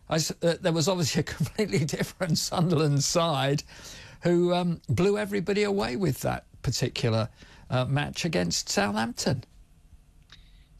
there was obviously a completely different Sunderland side who blew everybody away with that particular match against Southampton.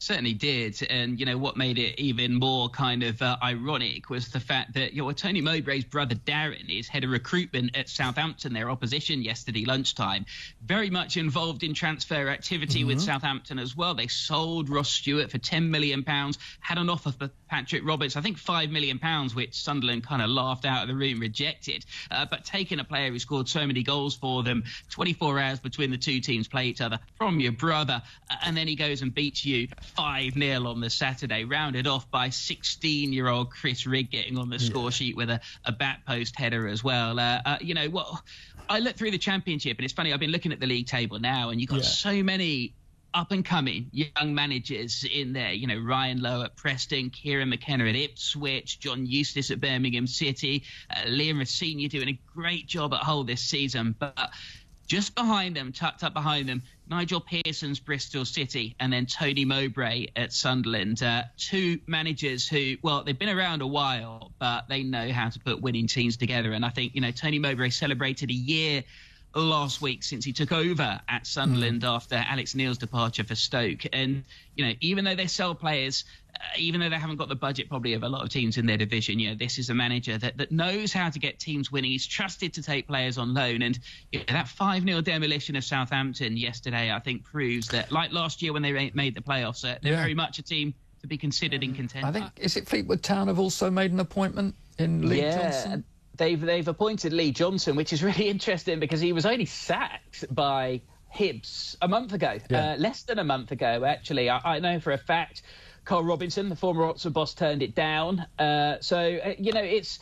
Certainly did, and what made it even more kind of ironic was the fact that Tony Mowbray's brother Darren is head of recruitment at Southampton, their opposition, yesterday lunchtime. Very much involved in transfer activity with Southampton as well. They sold Ross Stewart for £10 million, had an offer for Patrick Roberts, I think £5 million, which Sunderland kind of laughed out of the room, rejected. But taking a player who scored so many goals for them, 24 hours between the two teams play each other, from your brother, and then he goes and beats you 5-0 on the Saturday, rounded off by 16-year-old Chris Rigg getting on the score sheet with a back post header as well. I looked through the Championship, and it's funny, I've been looking at the league table now, and you've got so many up-and-coming young managers in there. Ryan Lowe at Preston, Kieran McKenna at Ipswich, John Eustace at Birmingham City, Liam Rosenior doing a great job at Hull this season, but just behind them, tucked up behind them, Nigel Pearson's Bristol City, and then Tony Mowbray at Sunderland. Two managers who, well, they've been around a while, but they know how to put winning teams together. And I think, Tony Mowbray celebrated a year last week since he took over at Sunderland after Alex Neil's departure for Stoke. And, even though they sell players, even though they haven't got the budget probably of a lot of teams in their division, this is a manager that knows how to get teams winning. He's trusted to take players on loan. And that 5-0 demolition of Southampton yesterday, I think, proves that, like last year when they made the playoffs, they're very much a team to be considered in contention. I think, is it Fleetwood Town have also made an appointment in Lee Johnson? They've appointed Lee Johnson, which is really interesting because he was only sacked by Hibs a month ago, less than a month ago, actually. I know for a fact Carl Robinson, the former Oxford boss, turned it down. It's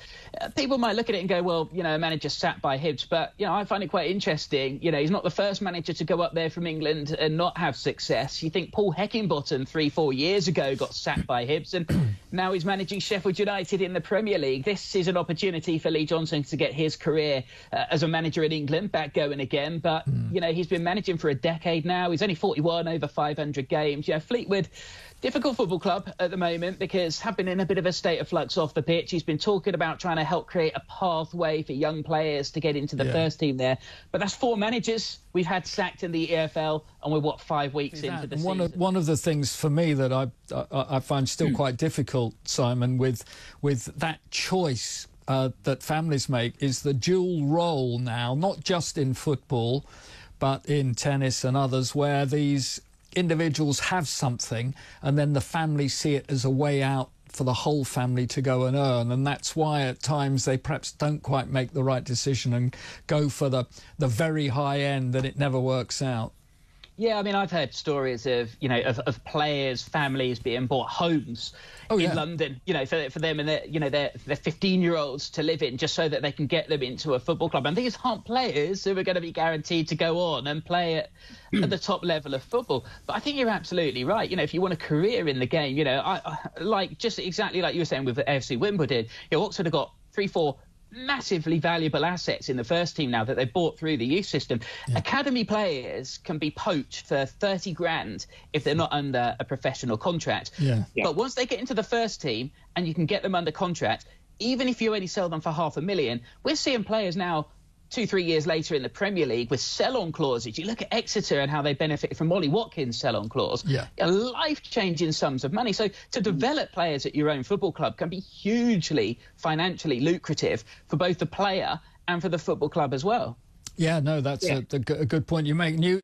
people might look at it and go, well, a manager sacked by Hibs. But, I find it quite interesting. He's not the first manager to go up there from England and not have success. You think Paul Heckingbottom 3-4 years ago got sacked by Hibs, and now he's managing Sheffield United in the Premier League. This is an opportunity for Lee Johnson to get his career as a manager in England back going again. But, he's been managing for a decade now. He's only 41 over 500 games. Fleetwood, difficult football club at the moment because have been in a bit of a state of flux off the pitch. He's been talking about trying to help create a pathway for young players to get into the first team there. But that's 4 managers we've had sacked in the EFL, and we're, 5 weeks into the season. One of the things for me that I find still quite difficult, Simon, with that choice that families make is the dual role now, not just in football, but in tennis and others, where these individuals have something and then the family see it as a way out for the whole family to go and earn, and that's why at times they perhaps don't quite make the right decision and go for the very high end, and it never works out. Yeah, I mean, I've heard stories of, of players, families being bought homes in London, for them and their 15-year-olds to live in, just so that they can get them into a football club. And these aren't players who are going to be guaranteed to go on and play at the top level of football. But I think you're absolutely right. If you want a career in the game, I like just exactly like you were saying with AFC Wimbledon, Oxford have got 3-4 massively valuable assets in the first team now that they bought through the youth system. Academy players can be poached for 30 grand if they're not under a professional contract. But once they get into the first team and you can get them under contract, even if you only sell them for £500,000, we're seeing players now 2-3 years later in the Premier League with sell-on clauses. You look at Exeter and how they benefited from Ollie Watkins' sell-on clause. Life-changing sums of money. So to develop players at your own football club can be hugely financially lucrative for both the player and for the football club as well. Yeah, no, that's a good point you make.